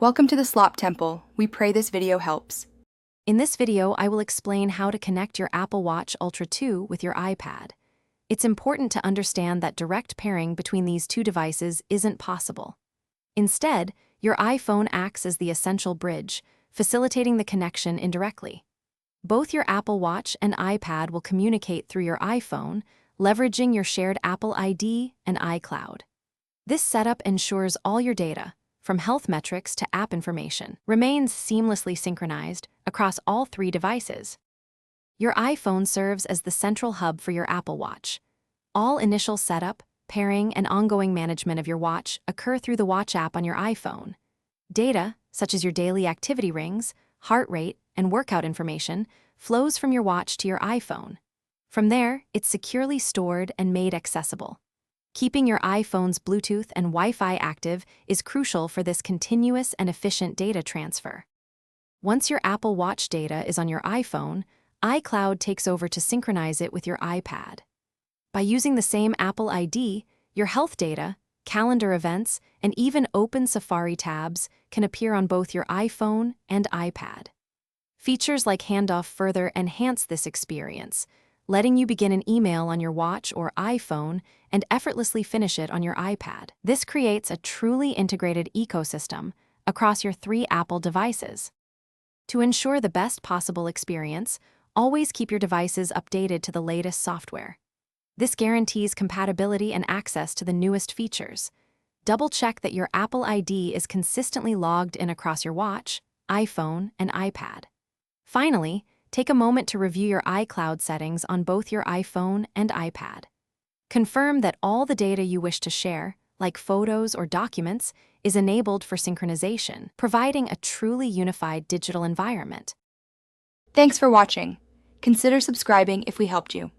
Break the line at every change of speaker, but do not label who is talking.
Welcome to the Slop Temple. We pray this video helps.
In this video, I will explain how to connect your Apple Watch Ultra 2 with your iPad. It's important to understand that direct pairing between these two devices isn't possible. Instead, your iPhone acts as the essential bridge, facilitating the connection indirectly. Both your Apple Watch and iPad will communicate through your iPhone, leveraging your shared Apple ID and iCloud. This setup ensures all your data, from health metrics to app information, remains seamlessly synchronized across all three devices. Your iPhone serves as the central hub for your Apple Watch. All initial setup, pairing, and ongoing management of your watch occur through the Watch app on your iPhone. Data, such as your daily activity rings, heart rate, and workout information, flows from your watch to your iPhone. From there, it's securely stored and made accessible. Keeping your iPhone's Bluetooth and Wi-Fi active is crucial for this continuous and efficient data transfer. Once your Apple Watch data is on your iPhone, iCloud takes over to synchronize it with your iPad. By using the same Apple ID, your health data, calendar events, and even open Safari tabs can appear on both your iPhone and iPad. Features like Handoff further enhance this experience, letting you begin an email on your watch or iPhone and effortlessly finish it on your iPad. This creates a truly integrated ecosystem across your three Apple devices. To ensure the best possible experience, always keep your devices updated to the latest software. This guarantees compatibility and access to the newest features. Double-check that your Apple ID is consistently logged in across your watch, iPhone, and iPad. Finally, take a moment to review your iCloud settings on both your iPhone and iPad. Confirm that all the data you wish to share, like photos or documents, is enabled for synchronization, providing a truly unified digital environment.
Thanks for watching. Consider subscribing if we helped you.